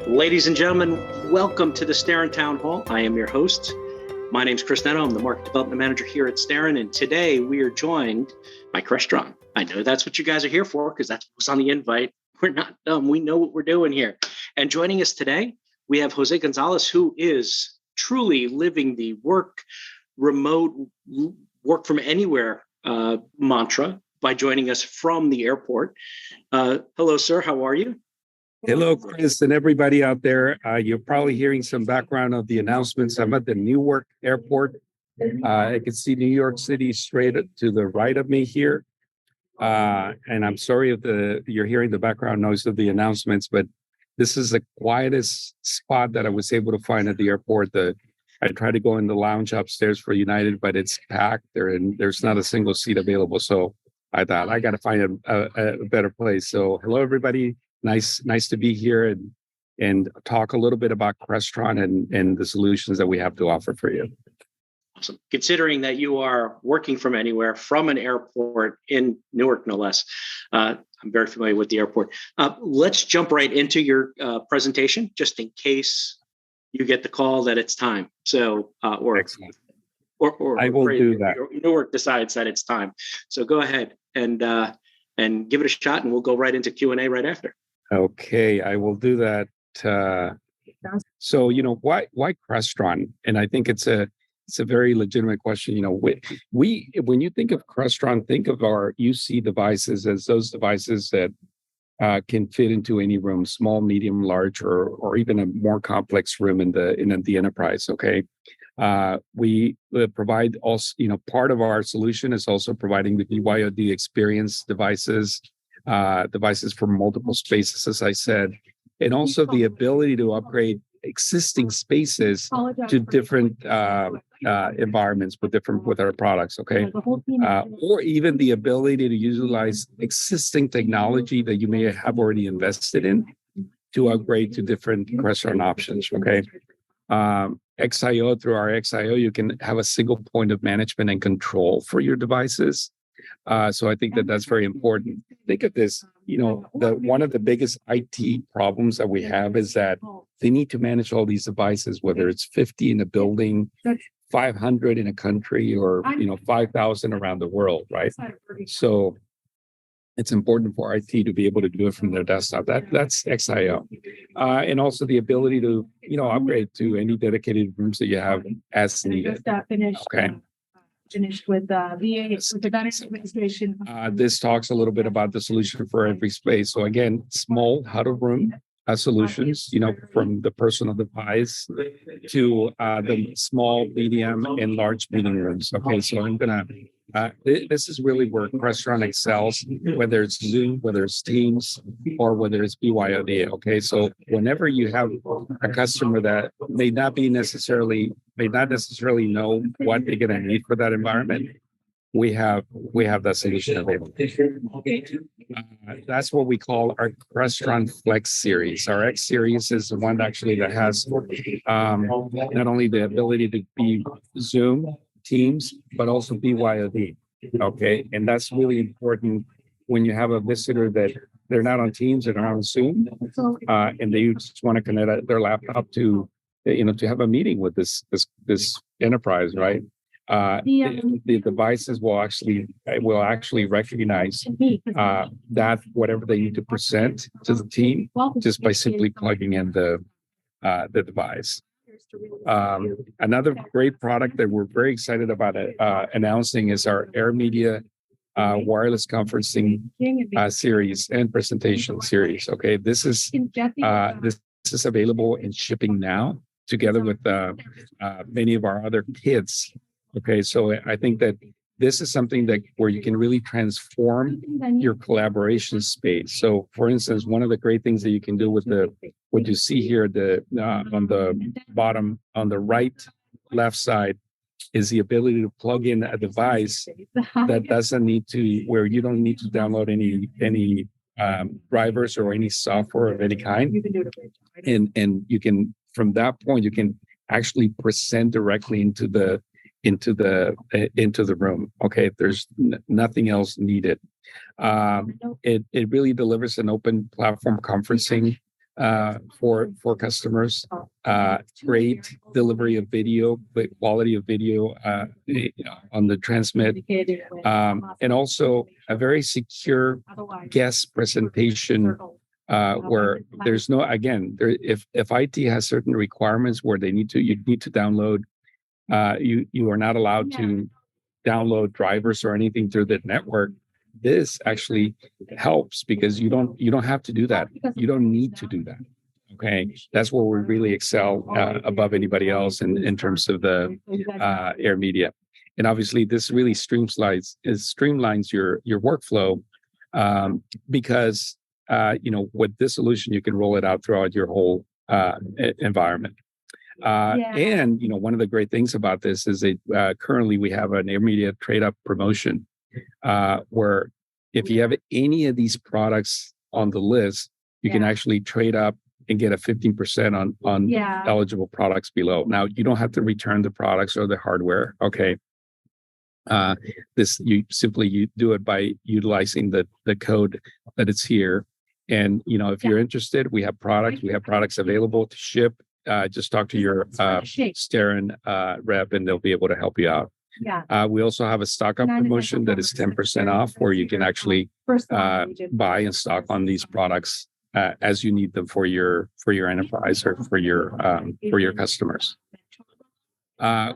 Ladies and gentlemen, welcome to the Starin Town Hall. I am your host. My name is Chris Neto. I'm the Market Development Manager here at Starin, and today we are joined by Crestron. I know that's what you guys are here for because that's what's on the invite. We're not dumb. We know what we're doing here. And joining us today, we have Jose Gonzalez, who is truly living the remote work from anywhere mantra by joining us from the airport. Hello, sir. How are you? Hello, Chris, and everybody out there. You're probably hearing some background of the announcements. I'm at the Newark Airport. I can see New York City straight to the right of me here. And I'm sorry if you're hearing the background noise of the announcements, but this is the quietest spot that I was able to find at the airport. I tried to go in the lounge upstairs for United, but it's packed there and there's not a single seat available. So I thought I got to find a better place. So hello, everybody. Nice to be here and talk a little bit about Crestron and the solutions that we have to offer for you. Awesome. Considering that you are working from anywhere, from an airport in Newark, no less, I'm very familiar with the airport. Let's jump right into your presentation, just in case you get the call that it's time. So, Excellent. Or I will do that. Newark decides that it's time. So go ahead and give it a shot, and we'll go right into Q&A right after. Okay, I will do that. So, why Crestron? And I think it's a very legitimate question. When you think of Crestron, think of our UC devices as those devices that can fit into any room, small, medium, large, or even a more complex room in the enterprise. Okay, we provide also. Part of our solution is also providing the BYOD experience devices. Devices for multiple spaces, as I said, and also the ability to upgrade existing spaces to different environments with our products, okay? Or even the ability to utilize existing technology that you may have already invested in to upgrade to different Crestron options, okay? XIO, through our XIO, you can have a single point of management and control for your devices. So I think that's very important. Think of this, one of the biggest IT problems that we have is that they need to manage all these devices, whether it's 50 in a building, 500 in a country, or 5,000 around the world, right? So it's important for IT to be able to do it from their desktop. That's XIO. And also the ability to, upgrade to any dedicated rooms that you have as needed. Okay. Finished with VA administration. This talks a little bit about the solution for every space. So again, small huddle room solutions, from the personal device to the small, medium, and large meeting rooms. Okay, so I'm gonna. This is really where Crestron excels, whether it's Zoom, whether it's Teams, or whether it's BYOD. Okay, so whenever you have a customer that may not necessarily know what they're going to need for that environment, we have that solution available. That's what we call our Crestron Flex series. Our X series is the one actually that has not only the ability to be Zoom, Teams, but also BYOD. Okay, and that's really important when you have a visitor that they're not on Teams and are on Zoom, and they just want to connect their laptop to have a meeting with this enterprise, right? The devices will actually recognize that whatever they need to present to the team just by simply plugging in the device. Another great product that we're very excited about announcing is our AirMedia wireless conferencing series and presentation series. Okay, this is available in shipping now, together with many of our other kits. Okay, so I think that this is something where you can really transform your collaboration space. So, for instance, one of the great things that you can do with what you see here on the bottom, on the left side, is the ability to plug in a device that where you don't need to download any drivers or any software of any kind, and you can, from that point, you can actually present directly into the room. Okay, there's nothing else needed. It really delivers an open platform conferencing for customers. Great delivery of video, great quality of video on the transmit, and also a very secure guest presentation where there's no, again, if IT has certain requirements where you need to download, you are not allowed to download drivers or anything through the network. This actually helps because you don't have to do that. You don't need to do that. Okay, that's where we really excel above anybody else in terms of the AirMedia. And obviously, this really streamlines your workflow because with this solution you can roll it out throughout your whole environment. And one of the great things about this is that currently we have an AirMedia trade up promotion where if you have any of these products on the list, you can actually trade up and get a 15% on eligible products below. Now you don't have to return the products or the hardware. Okay. You do it by utilizing the code that it's here. And if you're interested, we have products available to ship. Just talk to your Starin rep and they'll be able to help you out. We also have a stock up promotion that is 10% off where you can actually buy and stock on these products as you need them for your enterprise or for your customers.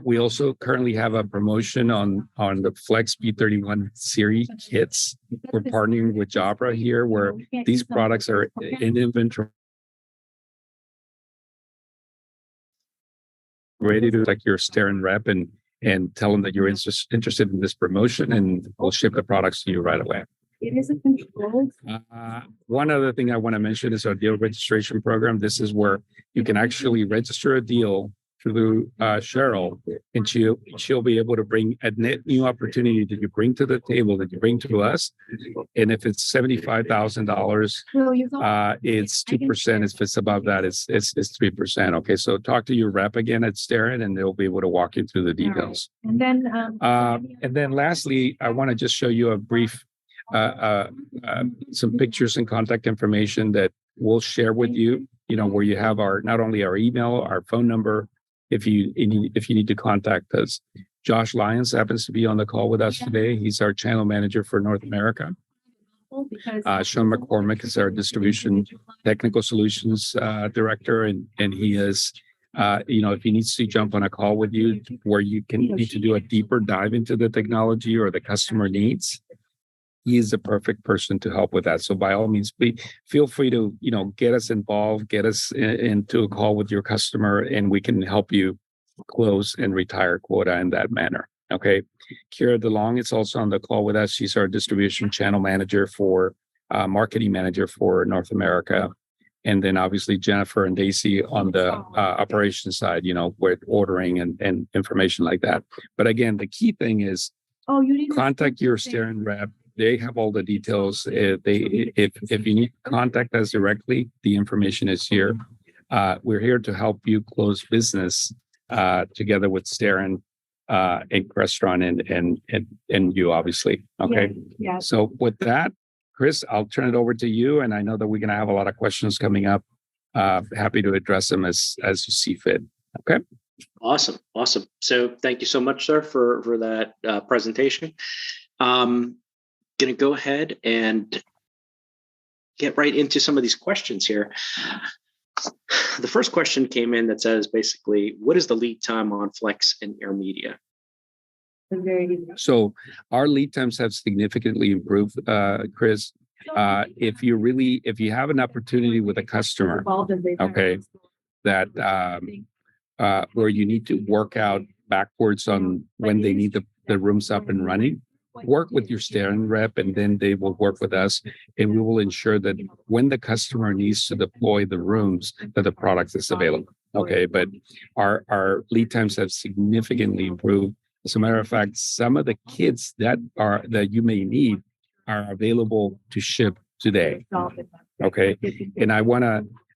We also currently have a promotion on the Flex B31 series kits. We're partnering with Jabra here where these products are in inventory, ready to like your Starin rep and tell them that you're interested in this promotion and we'll ship the products to you right away. It is a controlled. One other thing I want to mention is our deal registration program. This is where you can actually register a deal through Cheryl, and she'll be able to bring a net new opportunity that you bring to the table, that you bring to us. And if it's $75,000, it's 2%. If it's above that, it's 3%. Okay, so talk to your rep again at Starin, and they'll be able to walk you through the details. Right. And then lastly, I want to just show you a brief some pictures and contact information that we'll share with you. Where you have not only our email, our phone number. If you need to contact us. Josh Lyons happens to be on the call with us today. He's our channel manager for North America. Sean McCormick is our distribution technical solutions director, and he is, if he needs to jump on a call with you where you need to do a deeper dive into the technology or the customer needs, he is the perfect person to help with that. So by all means, feel free to, get us involved, get us into a call with your customer, and we can help you close and retire quota in that manner. Okay. Kira DeLong is also on the call with us. She's our distribution channel manager marketing manager for North America. And then obviously Jennifer and Daisy on the operations side, with ordering and information like that. But again, the key thing is contact your Starin rep. They have all the details. If you need to contact us directly, the information is here. We're here to help you close business together with Starin and Crestron and you, obviously. Okay. Yeah. So with that, Chris, I'll turn it over to you. And I know that we're going to have a lot of questions coming up. Happy to address them as you see fit. Okay. Awesome. So thank you so much, sir, for that presentation. Going to go ahead and get right into some of these questions here. The first question came in that says basically, what is the lead time on Flex and AirMedia? So our lead times have significantly improved, Chris. If you have an opportunity with a customer, okay, that where you need to work out backwards on when they need the rooms up and running, work with your Starin rep, and then they will work with us, and we will ensure that when the customer needs to deploy the rooms, that the product is available. Okay, but our lead times have significantly improved. As a matter of fact, some of the kits that you may need are available to ship today. Okay, and I want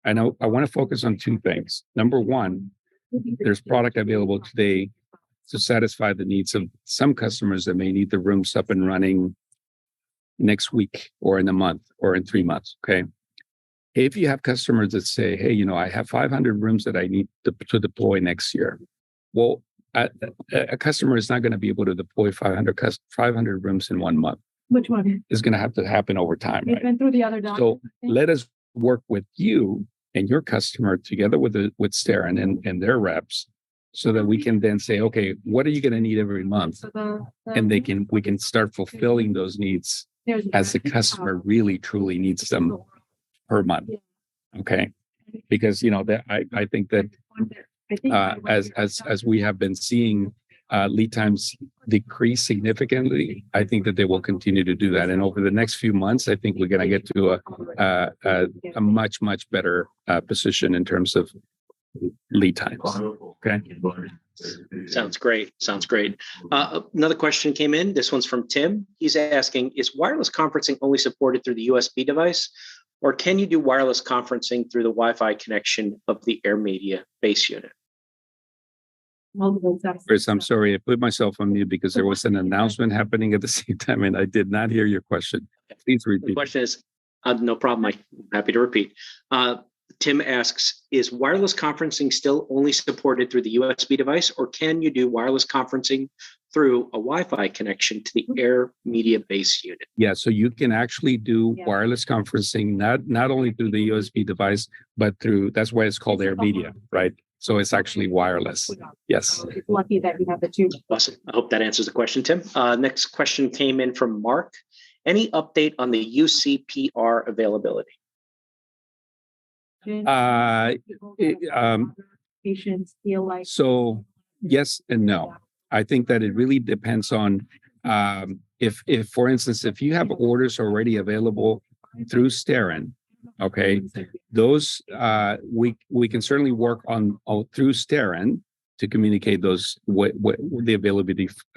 to focus on two things. Number one, there's product available today to satisfy the needs of some customers that may need the rooms up and running next week or in a month or in 3 months. Okay. If you have customers that say, hey, I have 500 rooms that I need to deploy next year. Well, a customer is not going to be able to deploy 500 rooms in 1 month. Which one? It's going to have to happen over time. You've Right? been through the other So document. let us work with you and your customer together with Starin and their reps, so that we can then say, okay, what are you going to need every month? And we can start fulfilling those needs as the customer really truly needs them per month. Okay. Because I think that as we have been seeing lead times decrease significantly, I think that they will continue to do that. And over the next few months, I think we're going to get to a much better position in terms of lead times. Okay. Sounds great. Another question came in. This one's from Tim. He's asking, is wireless conferencing only supported through the USB device, or can you do wireless conferencing through the Wi-Fi connection of the AirMedia base unit? Chris, I'm sorry, I put myself on mute because there was an announcement happening at the same time and I did not hear your question. Please repeat. The question is, no problem. I'm happy to repeat. Tim asks, is wireless conferencing still only supported through the USB device, or can you do wireless conferencing through a Wi-Fi connection to the AirMedia base unit? Yeah, so you can actually do wireless conferencing, not only through the USB device, but that's why it's called AirMedia, right? So it's actually wireless. Yes. It's lucky that we have the two. Awesome. I hope that answers the question, Tim. Next question came in from Mark. Any update on the UCPR availability? Patients feel like. So yes and no. I think that it really depends on if for instance, if you have orders already available through Starin, okay, those we can certainly work on through Starin to communicate those what the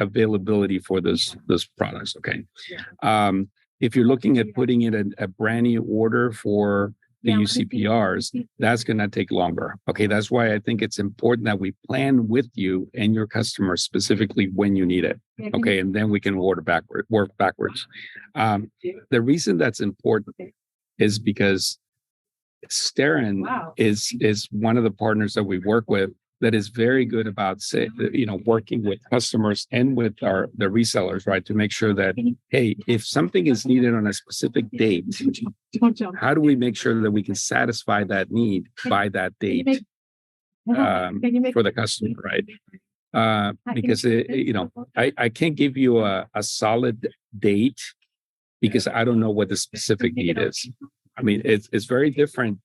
availability for those products. Okay. If you're looking at putting in a brand new order for the UCPRs, that's going to take longer. Okay. That's why I think it's important that we plan with you and your customer specifically when you need it. Okay. And then we can work backwards. The reason that's important is because Starin is one of the partners that we work with that is very good about working with customers and with the resellers, right? To make sure that, hey, if something is needed on a specific date, how do we make sure that we can satisfy that need by that date for the customer, right? Because I can't give you a solid date because I don't know what the specific need is. I mean, it's very different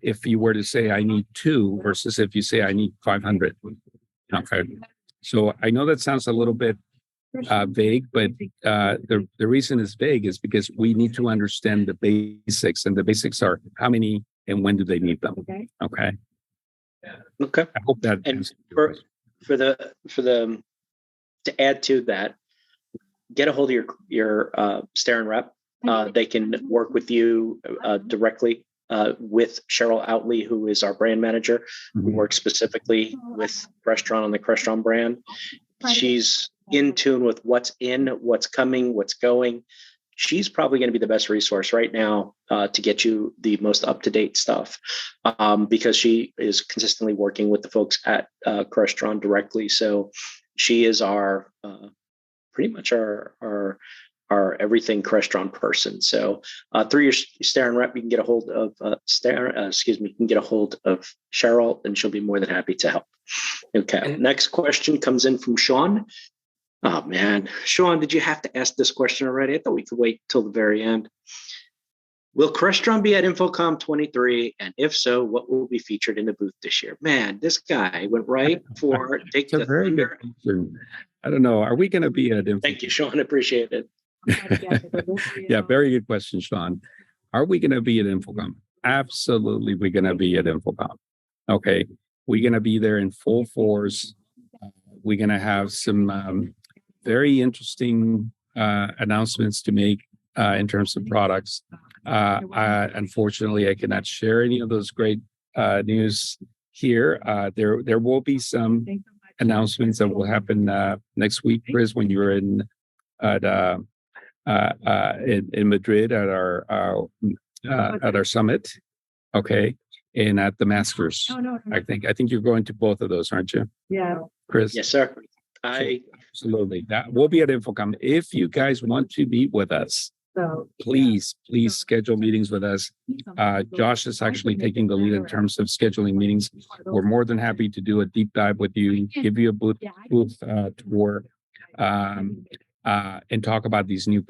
if you were to say I need 2 versus if you say I need 500. Okay. So I know that sounds a little bit vague, but the reason it's vague is because we need to understand the basics, and the basics are how many and when do they need them. Okay. Okay. I hope that. And for the to add to that, get a hold of your Starin rep. They can work with you directly with Cheryl Outley, who is our brand manager, who works specifically with Crestron on the Crestron brand. She's in tune with what's in, what's coming, what's going. She's probably going to be the best resource right now to get you the most up-to-date stuff because she is consistently working with the folks at Crestron directly. So she is our pretty much our everything Crestron person. So through your Starin rep, you can get a hold of you can get a hold of Cheryl, and she'll be more than happy to help. Okay. Next question comes in from Sean. Oh man, Sean, did you have to ask this question already? I thought we could wait till the very end. Will Crestron be at InfoComm 23? And if so, what will be featured in the booth this year? Man, this guy went right for take the thunder. I don't know. Are we going to be at InfoComm? Thank you, Sean. Appreciate it. Yeah, very good question, Sean. Are we going to be at InfoComm? Absolutely, we're going to be at InfoComm. Okay, we're going to be there in full force. We're going to have some very interesting announcements to make in terms of products. Unfortunately, I cannot share any of those great news here. There will be some announcements that will happen next week, Chris, when you're in Madrid at our at our summit. Okay. And at the Masters. Oh, no. I think you're going to both of those, aren't you, Yeah. Chris? Yes, sir. Absolutely. That will be at InfoComm. If you guys want to meet with us, So. please schedule meetings with us. Josh is actually taking the lead in terms of scheduling meetings. We're more than happy to do a deep dive with you, give you a booth tour, and talk about these new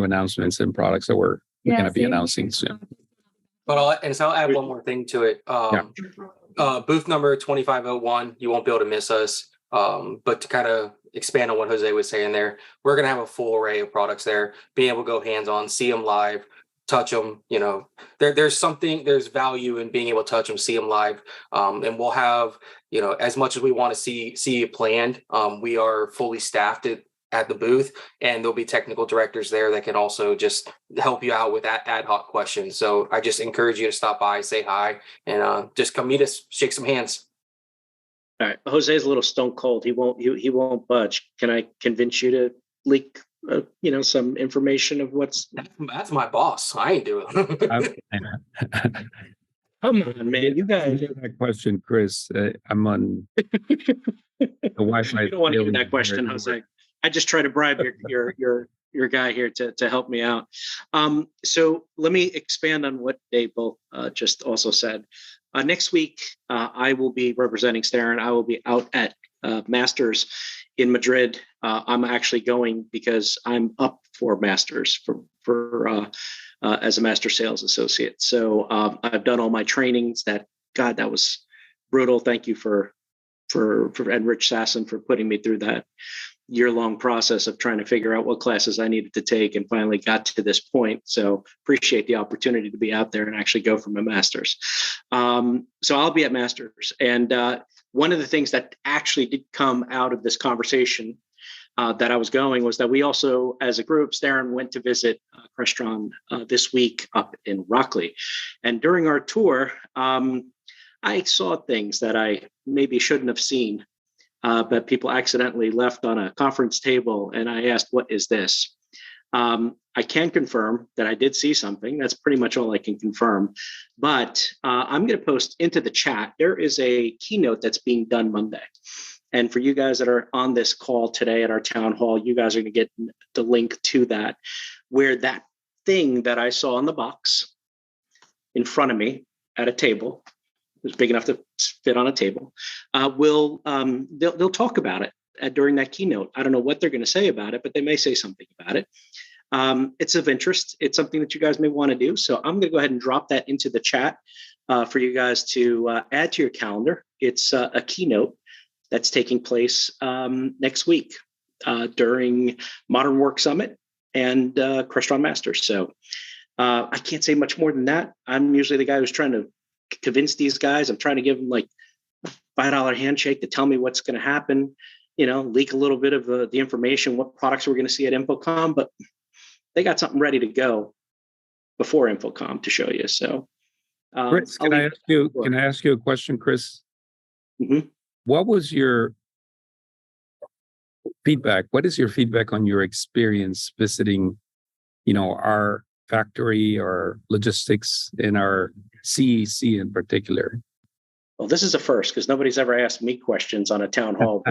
announcements and products that we're going to be announcing soon. But I'll add one more thing to it. Booth number 2501, you won't be able to miss us. But to kind of expand on what Jose was saying there, we're going to have a full array of products there, being able to go hands-on, see them live, touch them. There's value in being able to touch them, see them live. And we'll have, as much as we want to see it planned, we are fully staffed at the booth, and there'll be technical directors there that can also just help you out with ad hoc questions. So I just encourage you to stop by, say hi, and just come meet us, shake some hands. All right. Jose's a little stone cold. He won't budge. Can I convince you to leak, some information of what's? That's my boss. I ain't doing it. Come on, man. You guys. That question, Chris. I'm on the Wi-Fi. You don't want to hear that question, Jose. I just try to bribe your guy here to help me out. So let me expand on what they both just also said. Next week, I will be representing Starin. I will be out at Masters in Madrid. I'm actually going because I'm up for Masters for as a Master Sales Associate. So I've done all my trainings. That was brutal. Thank you for and Rich Sasson for putting me through that year-long process of trying to figure out what classes I needed to take, and finally got to this point. So appreciate the opportunity to be out there and actually go for my master's. So I'll be at Masters. And one of the things that actually did come out of this conversation that I was going was that we also, as a group, Starin went to visit Crestron this week up in Rockley. And during our tour, I saw things that I maybe shouldn't have seen. But people accidentally left on a conference table, and I asked, "What is this?" I can confirm that I did see something. That's pretty much all I can confirm. But I'm going to post into the chat. There is a keynote that's being done Monday. And for you guys that are on this call today at our town hall, you guys are going to get the link to that, where that thing that I saw in the box in front of me at a table, it's big enough to fit on a table, they'll talk about it during that keynote. I don't know what they're going to say about it, but they may say something about it. It's of interest. It's something that you guys may want to do. So I'm going to go ahead and drop that into the chat for you guys to add to your calendar. It's a keynote that's taking place next week during Modern Work Summit and Crestron Masters. So I can't say much more than that. I'm usually the guy who's trying to convince these guys. I'm trying to give them like a $5 handshake to tell me what's going to happen, leak a little bit of the information, what products we're going to see at InfoComm, but they got something ready to go before InfoComm to show you. So Chris, can I ask you a question, Chris? Mm-hmm. What was your feedback? What is your feedback on your experience visiting, our factory or logistics in our CEC in particular? Well, this is a first because nobody's ever asked me questions on a town hall.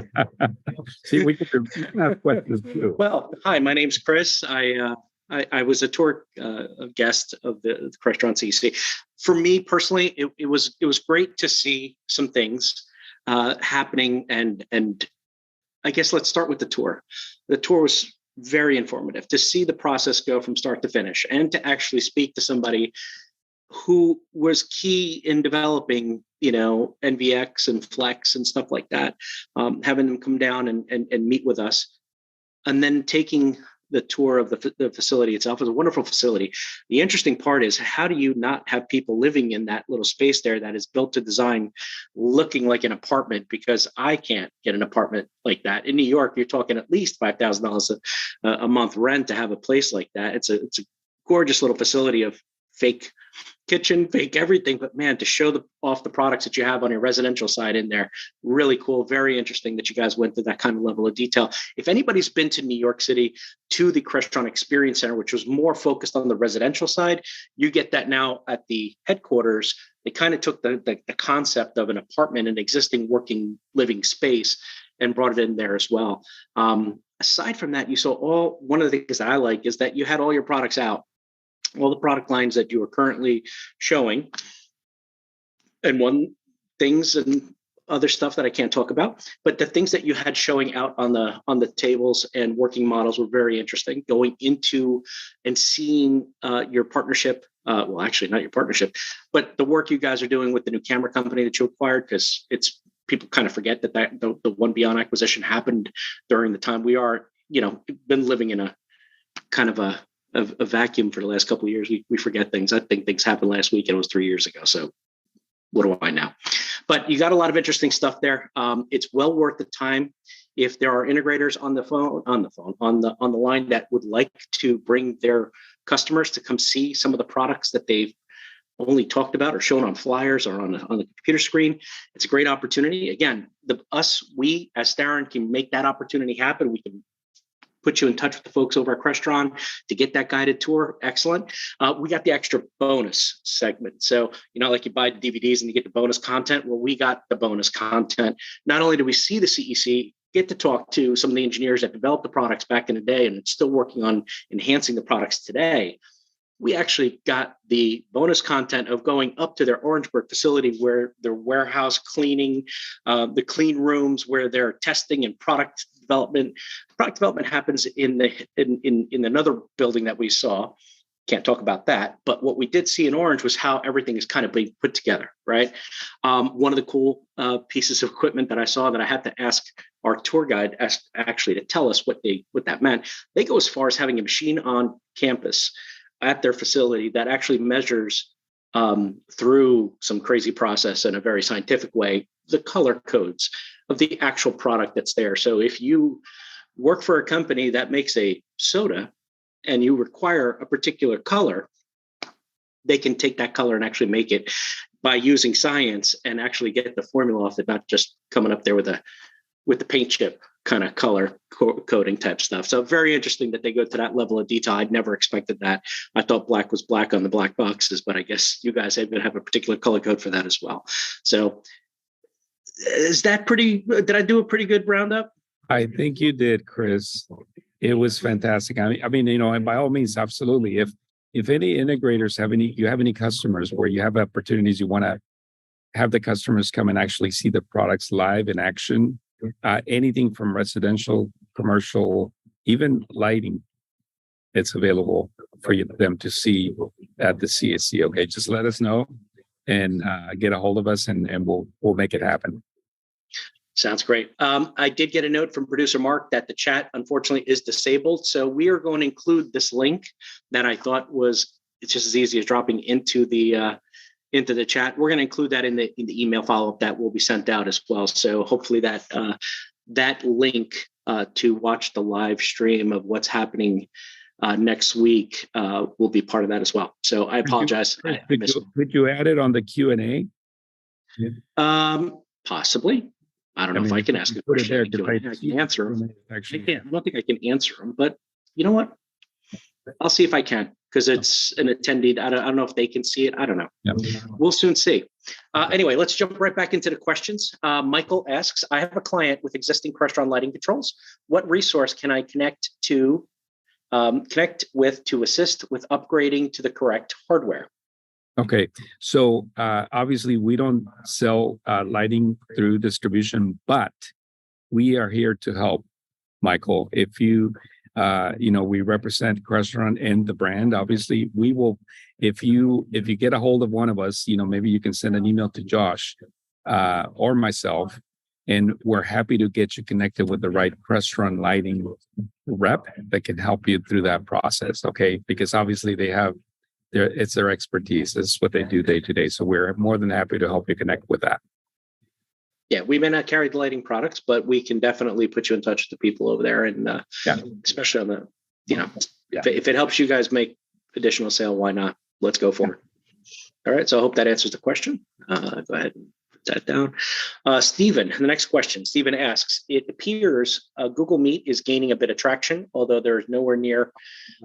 See, we can ask questions too. Well, hi, my name's Chris. I was a tour guest of the Crestron CEC. For me personally, it was great to see some things happening, and I guess let's start with the tour. The tour was very informative to see the process go from start to finish, and to actually speak to somebody who was key in developing, NVX and Flex and stuff like that, having them come down and meet with us, and then taking the tour of the facility itself. Is a wonderful facility. The interesting part is, how do you not have people living in that little space there that is built to design looking like an apartment? Because I can't get an apartment like that. In New York, you're talking at least $5,000 a month rent to have a place like that. It's a gorgeous little facility of fake kitchen, fake everything, but man, to show off the products that you have on your residential side in there, really cool, very interesting that you guys went to that kind of level of detail. If anybody's been to New York City to the Crestron Experience Center, which was more focused on the residential side, you get that now at the headquarters. They kind of took the concept of an apartment, an existing working living space, and brought it in there as well. Aside from that, you saw one of the things that I like is that you had all your products out, all the product lines that you are currently showing, and things and other stuff that I can't talk about, but the things that you had showing out on the tables and working models were very interesting. Going into and seeing your partnership, well, actually not your partnership, but the work you guys are doing with the new camera company that you acquired, because people kind of forget that the One Beyond acquisition happened during the time we are, been living in a kind of a vacuum for the last couple of years. We forget things. I think things happened last week and it was 3 years ago. So what do I know? But you got a lot of interesting stuff there. It's well worth the time. If there are integrators on the line that would like to bring their customers to come see some of the products that they've only talked about or shown on flyers or on the computer screen, it's a great opportunity. Again, we as Starin can make that opportunity happen. We can put you in touch with the folks over at Crestron to get that guided tour. Excellent. We got the extra bonus segment. So, like you buy the DVDs and you get the bonus content. Well, we got the bonus content. Not only do we see the CEC, get to talk to some of the engineers that developed the products back in the day and still working on enhancing the products today. We actually got the bonus content of going up to their Orangeburg facility where their warehouse cleaning, the clean rooms where they're testing and product development. Product development happens in another building that we saw. Can't talk about that. But what we did see in Orange was how everything is kind of being put together, right? One of the cool pieces of equipment that I saw that I had to ask our tour guide actually to tell us what that meant. They go as far as having a machine on campus at their facility that actually measures through some crazy process in a very scientific way, the color codes of the actual product that's there. So if you work for a company that makes a soda and you require a particular color, they can take that color and actually make it by using science and actually get the formula off it, not just coming up there with the paint chip kind of color coding type stuff. So very interesting that they go to that level of detail. I'd never expected that. I thought black was black on the black boxes, but I guess you guys have a particular color code for that as well. So is that did I do a pretty good roundup? I think you did, Chris. It was fantastic. I mean, and by all means, absolutely. If any integrators have any customers where you have opportunities, you want to have the customers come and actually see the products live in action, anything from residential, commercial, even lighting, it's available for them to see at the CSC. Okay, just let us know and get a hold of us, and we'll make it happen. Sounds great. I did get a note from producer Mark that the chat unfortunately is disabled. So we are going to include this link that I thought it's just as easy as dropping into the chat. We're going to include that in the email follow-up that will be sent out as well. So hopefully that link to watch the live stream of what's happening next week will be part of that as well. So I apologize. Could you add it on the Q&A? Possibly. I don't know if I can ask a question. I can answer them. I don't think I can answer them, but you know what? I'll see if I can, because it's an attendee. I don't know if they can see it. I don't know. Yep. We'll soon see. Anyway, let's jump right back into the questions. Michael asks, I have a client with existing Crestron lighting controls. What resource can I connect with to assist with upgrading to the correct hardware? Okay, so obviously we don't sell lighting through distribution, but we are here to help, Michael. If you, we represent Crestron and the brand. Obviously, we will. If you get a hold of one of us, maybe you can send an email to Josh or myself, and we're happy to get you connected with the right Crestron lighting rep that can help you through that process. Okay, because obviously it's their expertise. It's what they do day to day. So we're more than happy to help you connect with that. Yeah, we may not carry the lighting products, but we can definitely put you in touch with the people over there. And especially on the, if it helps you guys make additional sale, why not? let's go forward. All right. So I hope that answers the question. Go ahead and put that down. Stephen, the next question. Stephen asks, it appears Google Meet is gaining a bit of traction, although there's nowhere near,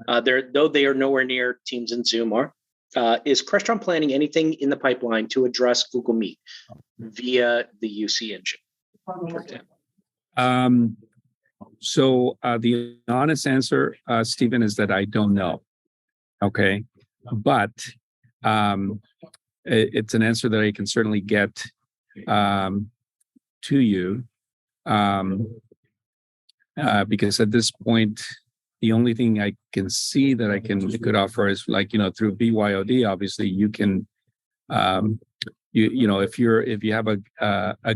though they are nowhere near Teams and Zoom are. Is Crestron planning anything in the pipeline to address Google Meet via the UC engine, for example? So the honest answer, Stephen, is that I don't know. Okay. But it's an answer that I can certainly get to you, because at this point, the only thing I can see that I could offer is, like, through BYOD. Obviously, you can, if you have a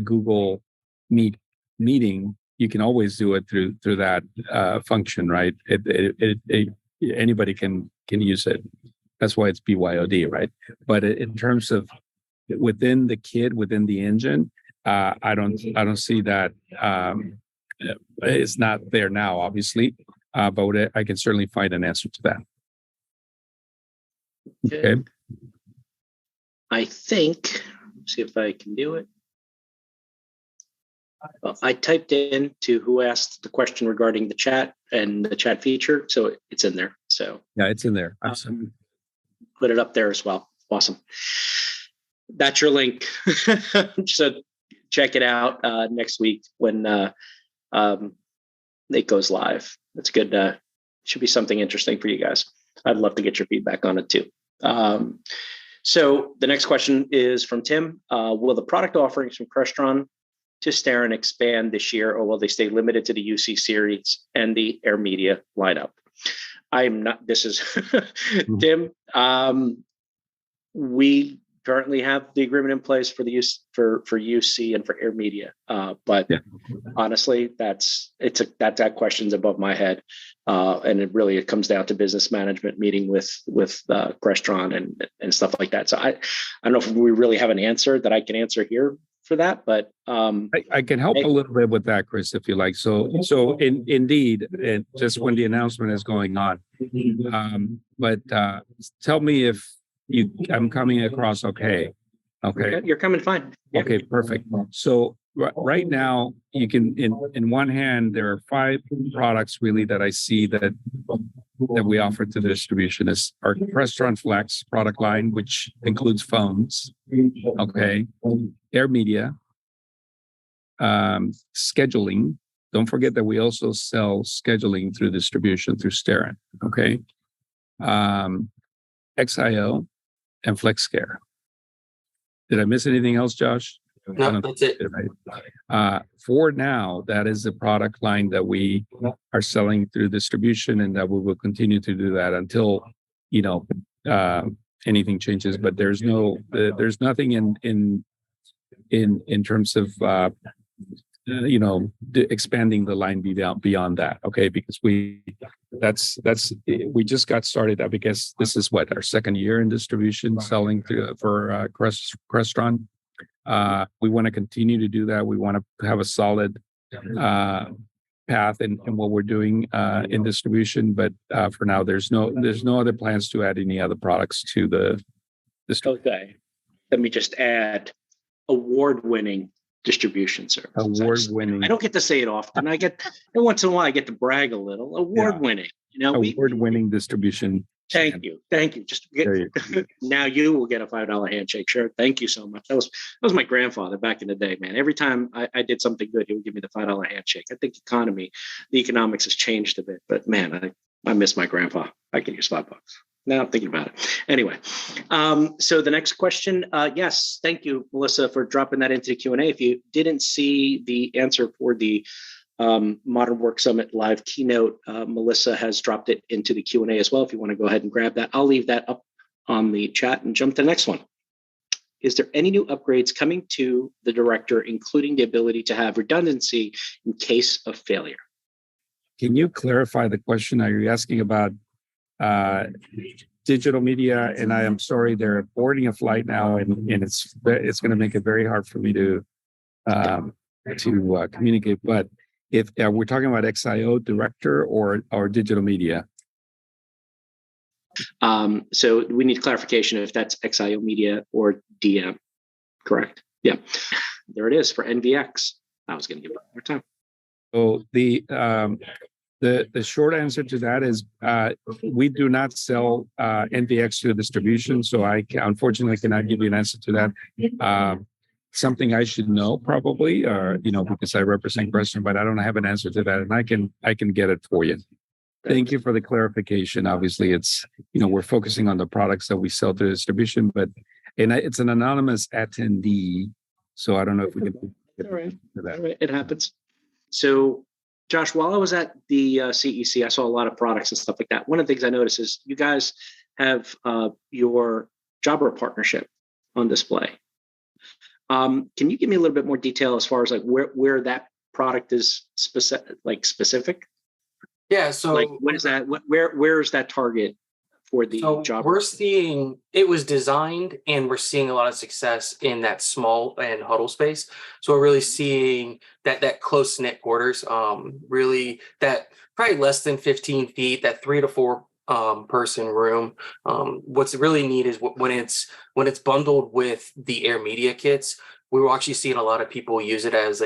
Google Meet meeting, you can always do it through that function, right? Anybody can use it. That's why it's BYOD, right? But in terms of within the kit, within the engine, I don't see that. It's not there now, obviously, but I can certainly find an answer to that. Okay. I think, see if I can do it. Well, I typed in to who asked the question regarding the chat and the chat feature, so it's in there. So yeah, it's in there. Put it up there as well. Awesome. That's your link. So check it out next week when it goes live. That's good. Should be something interesting for you guys. I'd love to get your feedback on it too. So the next question is from Tim. Will the product offerings from Crestron to Starin expand this year, or will they stay limited to the UC series and the AirMedia lineup? I'm not, this is Tim. We currently have the agreement in place for the use for UC and for AirMedia. But honestly, that question's above my head. And it comes down to business management meeting with Crestron and stuff like that. So I don't know if we really have an answer that I can answer here for that, but I can help a little bit with that, Chris, if you like. So indeed, just when the announcement is going on, but tell me if I'm coming across okay. Okay, you're coming fine. Yeah. Okay, perfect. So right now, you can in one hand, there are 5 products really that I see that we offer to the distribution. Is our Crestron Flex product line, which includes phones. Okay, AirMedia, scheduling. Don't forget that we also sell scheduling through distribution through Starin. Okay, XIO and FlexCare. Did I miss anything else, Josh? No, that's it. For now, that is the product line that we are selling through distribution, and that we will continue to do that until anything changes. But there's nothing in terms of expanding the line beyond that. Okay, because we just got started. I guess this is our second year in distribution selling for Crestron. We want to continue to do that. We want to have a solid path in what we're doing in distribution. But for now, there's no other plans to add any other products to the distribution. Okay, let me just add award-winning distribution service. Award-winning. I don't get to say it often. I get once in a while. I get to brag a little. Award-winning. Award-winning distribution. Thank you. Just now you will get a $5 handshake. Sure. Thank you so much. That was my grandfather back in the day, man. Every time I did something good, he would give me the $5 handshake. I think the economics has changed a bit, but man, I miss my grandpa. I can use $5. Now I'm thinking about it. Anyway, so the next question, yes, thank you, Melissa, for dropping that into the Q&A. If you didn't see the answer for the Modern Work Summit live keynote, Melissa has dropped it into the Q&A as well. If you want to go ahead and grab that, I'll leave that up on the chat and jump to the next one. Is there any new upgrades coming to the director, including the ability to have redundancy in case of failure? Can you clarify the question? Are you asking about digital media? And I am sorry, they're boarding a flight now, and it's going to make it very hard for me to communicate. But if we're talking about XIO director or digital media, So we need clarification if that's XIO Media or DM, correct? Yeah, there it is for NVX. I was going to give it more time. So the short answer to that is we do not sell NVX to distribution, so unfortunately cannot give you an answer to that. Something I should know probably, because I represent Crestron, but I don't have an answer to that, and I can get it for you. Thank you for the clarification. Obviously, it's we're focusing on the products that we sell to distribution, but it's an anonymous attendee, so I don't know if we can. All right. It happens. So, Josh, while I was at the CEC, I saw a lot of products and stuff like that. One of the things I noticed is you guys have your Jabra partnership on display. Can you give me a little bit more detail as far as like where that product is specific? Yeah. So like what is that? Where is that target for the Jabra? We're seeing it was designed, and we're seeing a lot of success in that small and huddle space. So we're really seeing that close knit quarters. Really that probably less than 15 feet, that 3 to 4 person room. What's really neat is when it's bundled with the AirMedia kits, we were actually seeing a lot of people use it as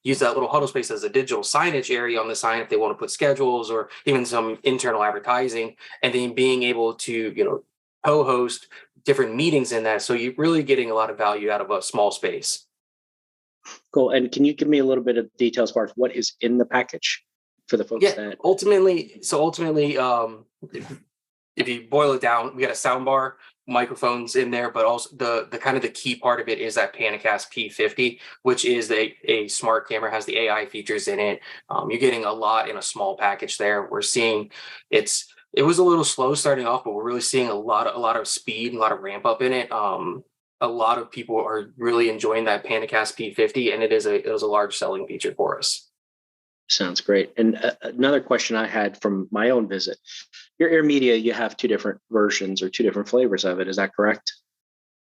use that little huddle space as a digital signage area on the sign if they want to put schedules or even some internal advertising, and then being able to co-host different meetings in that. So you're really getting a lot of value out of a small space. Cool. And can you give me a little bit of details as far as what is in the package for the folks that ultimately, if you boil it down, we got a sound bar, microphones in there, but also the kind of the key part of it is that Panicast P50, which is a smart camera, has the AI features in it. You're getting a lot in a small package there. We're seeing it was a little slow starting off, but we're really seeing a lot of speed and a lot of ramp up in it. A lot of people are really enjoying that Panicast P50, and it was a large selling feature for us. Sounds great. And another question I had from my own visit, your AirMedia, you have 2 different versions or 2 different flavors of it. Is that correct?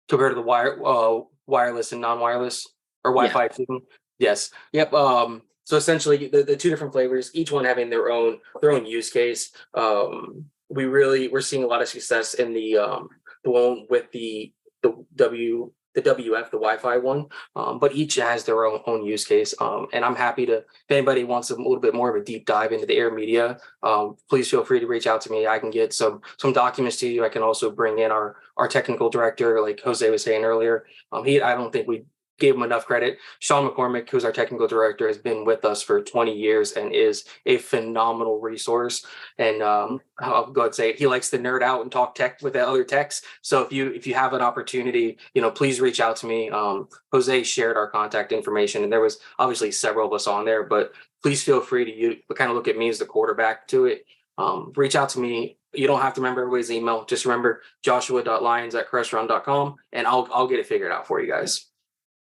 Compared to the wireless and non-wireless or Wi-Fi. Yeah. Yes. Yep. So essentially the 2 different flavors, each one having their own use case. We're seeing a lot of success in the one with the WF, the Wi-Fi one, but each has their own use case. And I'm happy to, if anybody wants a little bit more of a deep dive into the AirMedia, please feel free to reach out to me. I can get some documents to you. I can also bring in our technical director, like Jose was saying earlier. I don't think we gave him enough credit. Sean McCormick, who's our technical director, has been with us for 20 years and is a phenomenal resource. And I'll go ahead and say it, he likes to nerd out and talk tech with the other techs. So if you have an opportunity, please reach out to me. Jose shared our contact information, and there was obviously several of us on there, but please feel free to kind of look at me as the quarterback to it. Reach out to me. You don't have to remember everybody's email. Just remember joshua.lyons@crestron.com, and I'll get it figured out for you guys.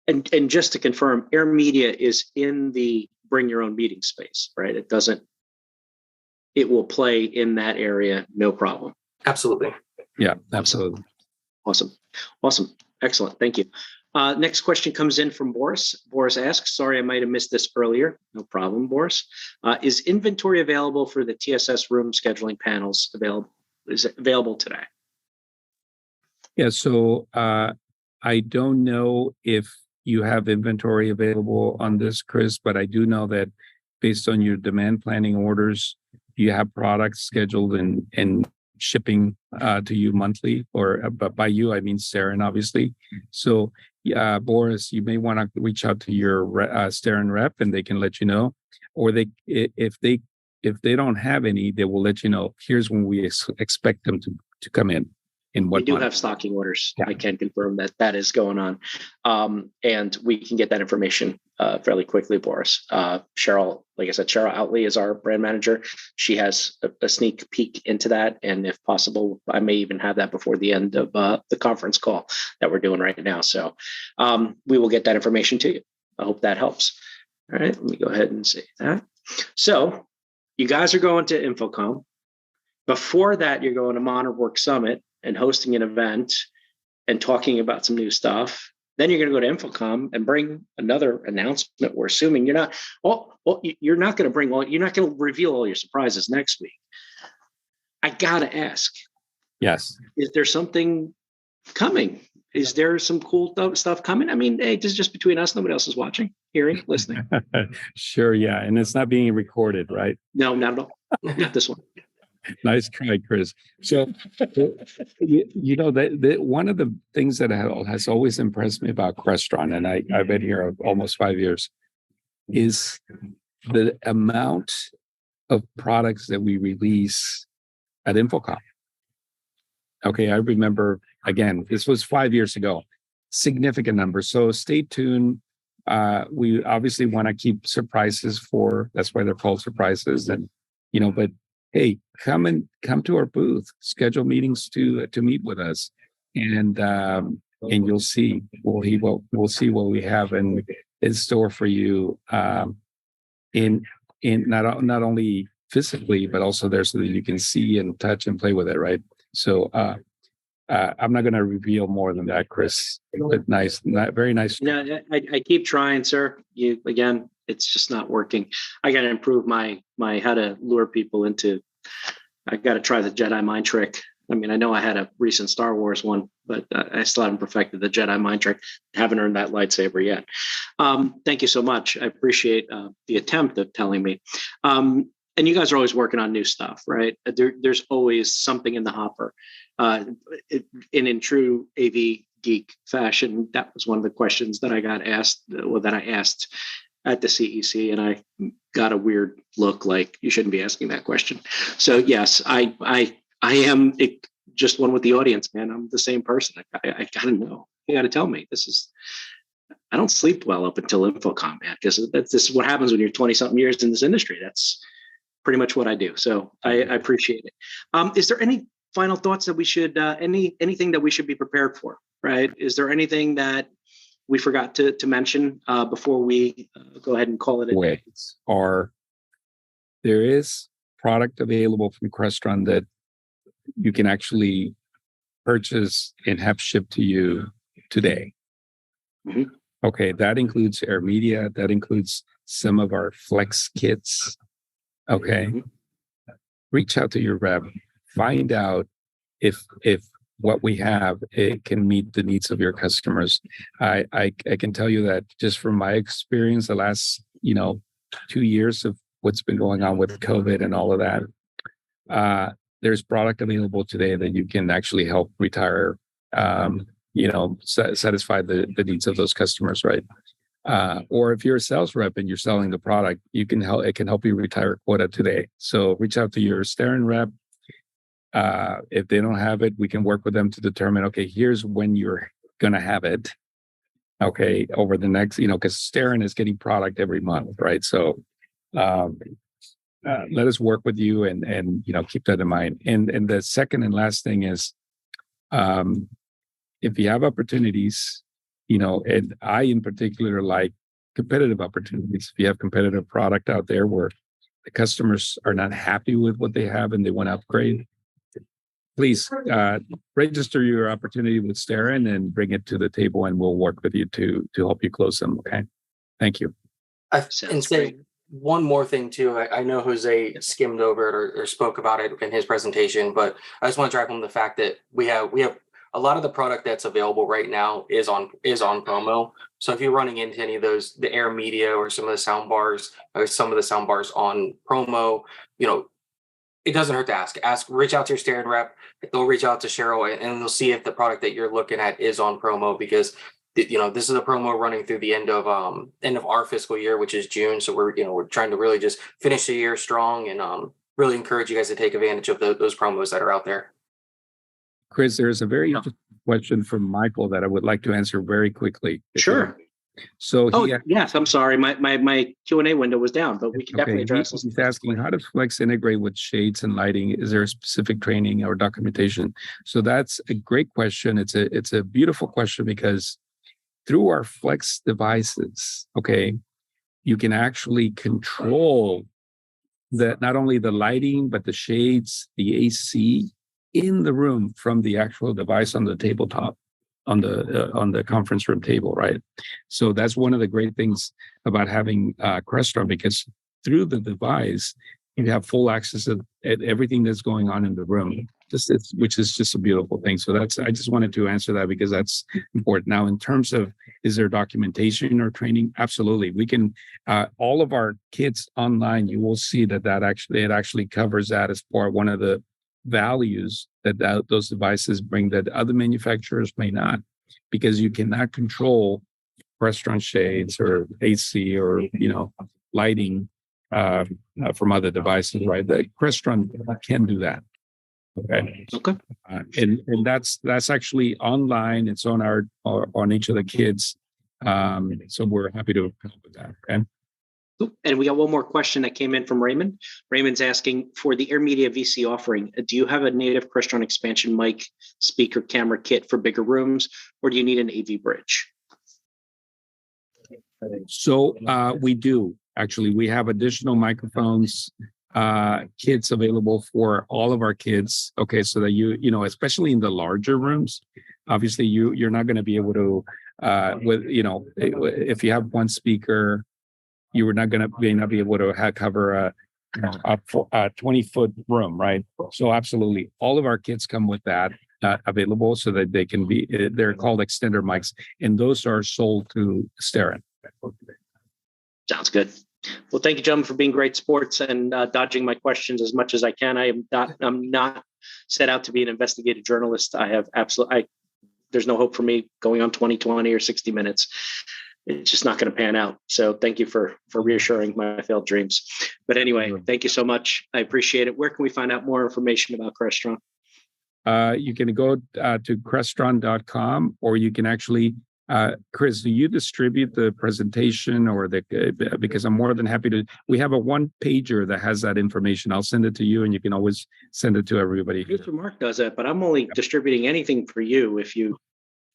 And just to confirm, AirMedia is in the bring your own meeting space, right? It will play in that area, no problem. Absolutely. Yeah, absolutely. Awesome. Excellent. Thank you. Next question comes in from Boris. Boris asks, sorry, I might have missed this earlier. No problem, Boris. Is inventory available for the TSS room scheduling panels available? Is it available today? Yeah, so I don't know if you have inventory available on this, Chris, but I do know that based on your demand planning orders, you have products scheduled and shipping to you monthly, but by you, I mean Starin, obviously. So, Boris, you may want to reach out to your Starin rep, and they can let you know. Or if they don't have any, they will let you know. Here's when we expect them to come in. We do have stocking orders. Yeah. I can confirm that is going on. And we can get that information fairly quickly, Boris. Cheryl, like I said, Cheryl Outley is our brand manager. She has a sneak peek into that. And if possible, I may even have that before the end of the conference call that we're doing right now. So we will get that information to you. I hope that helps. All right, let me go ahead and say that. So you guys are going to InfoComm. Before that, you're going to Modern Work Summit and hosting an event and talking about some new stuff. Then you're going to go to InfoComm and bring another announcement. We're assuming you're not going to reveal all your surprises next week. I got to ask, Yes. Is there something coming? Is there some cool stuff coming? I mean, hey, this is just between us. Nobody else is watching, hearing, listening. Sure. Yeah. And it's not being recorded, right? No, not at all. Not this one. Nice try, Chris. So, that one of the things that has always impressed me about Crestron, and I've been here almost 5 years, is the amount of products that we release at InfoCom. Okay, I remember, again, this was 5 years ago, significant numbers. So stay tuned. We obviously want to keep surprises that's why they're called surprises. And, but hey, come to our booth, schedule meetings to meet with us. And you'll see, we'll see what we have in store for you in not only physically, but also there so that you can see and touch and play with it, right? So I'm not going to reveal more than that, Chris. But very nice. Yeah, I keep trying, sir. Again, it's just not working. I got to improve my how to lure people into. I got to try the Jedi mind trick. I mean, I know I had a recent Star Wars one, but I still haven't perfected the Jedi mind trick. Haven't earned that lightsaber yet. Thank you so much. I appreciate the attempt of telling me. And you guys are always working on new stuff, right? There's always something in the hopper. In true AV geek fashion, that was one of the questions that I got asked, or that I asked at the CEC, and I got a weird look like you shouldn't be asking that question. So yes, I am just one with the audience, man. I'm the same person. I gotta know. You gotta tell me. I don't sleep well up until InfoCom, man, because this is what happens when you're 20-something years in this industry. That's pretty much what I do. So I appreciate it. Is there any final thoughts that we should, anything that we should be prepared for, right? Is there anything that we forgot to mention before we go ahead and call it a day? There is product available from Crestron that you can actually purchase and have shipped to you today. Mm-hmm. Okay, that includes AirMedia, that includes some of our Flex kits. Okay. Mm-hmm. Reach out to your rep, find out if what we have, it can meet the needs of your customers. I can tell you that just from my experience, the last 2 years of what's been going on with COVID and all of that, there's product available today that you can actually help retire, satisfy the needs of those customers, right? Or if you're a sales rep and you're selling the product, it can help you retire a quota today. So reach out to your Starin rep. If they don't have it, we can work with them to determine, okay, here's when you're going to have it. Okay. Over the next, because Starin is getting product every month, right? So, let us work with you and keep that in mind. And the second and last thing is, if you have opportunities, and I in particular like competitive opportunities. If you have competitive product out there where the customers are not happy with what they have and they want to upgrade, please register your opportunity with Starin and bring it to the table, and we'll work with you to help you close them. Okay. Thank you. And say one more thing too. I know Jose skimmed over it or spoke about it in his presentation, but I just want to drive home the fact that we have a lot of the product that's available right now is on promo. So if you're running into any of those, the AirMedia or some of the sound bars on promo, it doesn't hurt to ask, reach out to your Starin rep. They'll reach out to Cheryl and they'll see if the product that you're looking at is on promo, because this is a promo running through the end of our fiscal year, which is June. So we're trying to really just finish the year strong and really encourage you guys to take advantage of those promos that are out there. Chris, there's a very interesting question from Michael that I would like to answer very quickly. Sure. So yes, I'm sorry. My Q&A window was down, but we can definitely address this. He's asking, how does Flex integrate with shades and lighting? Is there a specific training or documentation? So that's a great question. It's a beautiful question, because through our Flex devices, okay, you can actually control not only the lighting, but the shades, the AC in the room from the actual device on the tabletop, on the conference room table, right? So that's one of the great things about having Crestron, because through the device, you have full access to everything that's going on in the room. which is just a beautiful thing. So I just wanted to answer that because that's important. Now, in terms of, is there documentation or training? Absolutely. We can, all of our kids online, you will see that it actually covers that as one of the values that those devices bring that other manufacturers may not, because you cannot control restaurant shades or AC or, lighting from other devices, right? The Crestron can do that. Okay. And that's actually online. It's on each of the kids. So we're happy to help with that. Okay. And we got one more question that came in from Raymond. Raymond's asking, for the AirMedia VC offering, do you have a native Crestron expansion mic, speaker, camera kit for bigger rooms, or do you need an AV bridge? So we do. Actually, we have additional microphones, kits available for all of our kids. Okay, so that especially in the larger rooms, obviously you're not going to be able to, if you have one speaker, you were not going to be able to cover a 20-foot room, right? So absolutely, all of our kits come with that available, so that they can be. They're called extender mics, and those are sold through Starin. Sounds good. Well, thank you, gentlemen, for being great sports and dodging my questions as much as I can. I'm not set out to be an investigative journalist. I have there's no hope for me going on 2020 or 60 Minutes. It's just not going to pan out. So thank you for reassuring my failed dreams. But anyway, thank you so much. I appreciate it. Where can we find out more information about Crestron? You can go to crestron.com, or you can actually, Chris, do you distribute the presentation because I'm more than happy to, we have a one pager that has that information. I'll send it to you and you can always send it to everybody. Mr. Mark does that, but I'm only distributing anything for you if you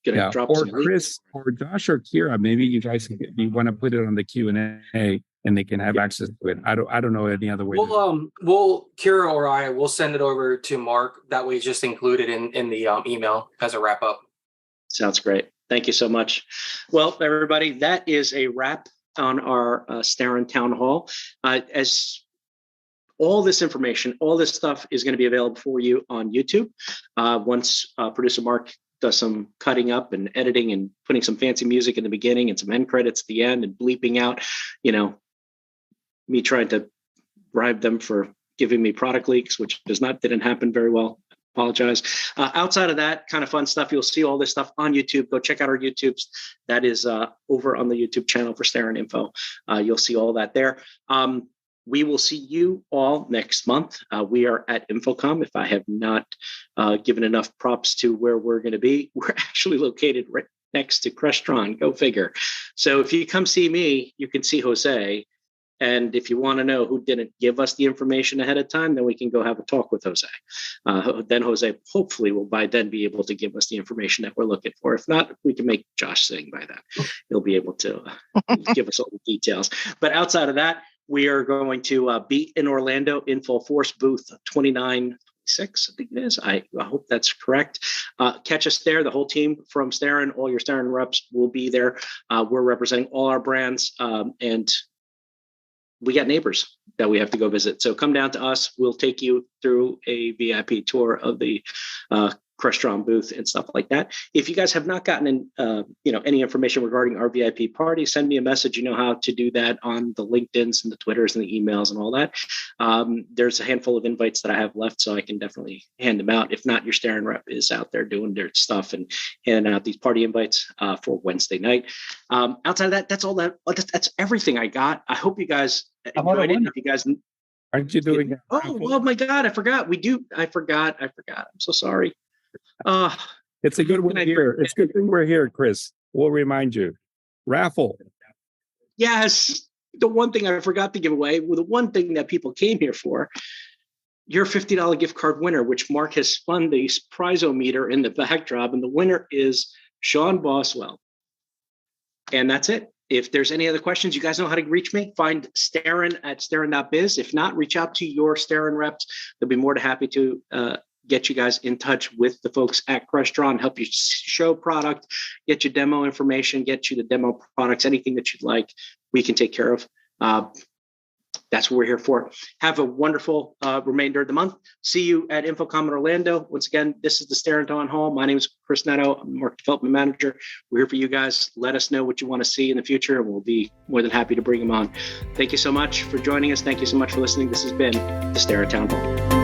drop or some Chris or Josh or Kira, maybe you guys you want to put it on the Q&A and they can have access to it. I don't know any other way. We'll Kira or I will send it over to Mark. That way, just include it in the email as a wrap up. Sounds great. Thank you so much. Well, everybody, that is a wrap on our Starin Town Hall. As all this information, all this stuff is going to be available for you on YouTube. Once producer Mark does some cutting up and editing and putting some fancy music in the beginning and some end credits at the end and bleeping out, me trying to bribe them for giving me product leaks, which didn't happen very well. Apologize. Outside of that kind of fun stuff, you'll see all this stuff on YouTube. Go check out our YouTubes. That is over on the YouTube channel for Starin Info. You'll see all that there. We will see you all next month. We are at Infocom. If I have not given enough props to where we're going to be, we're actually located right next to Crestron. Go figure. So if you come see me, you can see Jose. And if you want to know who didn't give us the information ahead of time, then we can go have a talk with Jose. Then Jose hopefully will by then be able to give us the information that we're looking for. If not, we can make Josh sing by then. He'll be able to give us all the details. But outside of that, we are going to be in Orlando in full force, booth 29.6, I think it is. I hope that's correct. Catch us there. The whole team from Starin, all your Starin reps will be there. We're representing all our brands, and we got neighbors that we have to go visit. So come down to us. We'll take you through a VIP tour of the Crestron booth and stuff like that. If you guys have not gotten any information regarding our VIP party, send me a message. You know how to do that on the LinkedIns and the Twitters and the emails and all that. There's a handful of invites that I have left, so I can definitely hand them out. If not, your Starin rep is out there doing their stuff and handing out these party invites for Wednesday night. Outside of that, that's everything I got. I hope you guys enjoyed it. If you guys aren't you doing that? Oh my God, I forgot. I forgot. I'm so sorry. It's a good one here. It's a good thing we're here, Chris. We'll remind you. Raffle. Yes. The one thing I forgot to give away, the one thing that people came here for, your $50 gift card winner, which Mark has spun the prize-o-meter in the backdrop, and the winner is Sean Boswell. And that's it. If there's any other questions, you guys know how to reach me. Find Starin at starin.biz. If not, reach out to your Starin reps. They'll be more than happy to get you guys in touch with the folks at Crestron, help you show product, get you demo information, get you the demo products, anything that you'd like, we can take care of. That's what we're here for. Have a wonderful remainder of the month. See you at InfoComm in Orlando. Once again, this is the Starin Town Hall. My name is Chris Neto. I'm Market Development Manager. We're here for you guys. Let us know what you want to see in the future, and we'll be more than happy to bring them on. Thank you so much for joining us. Thank you so much for listening. This has been the Starin Town Hall.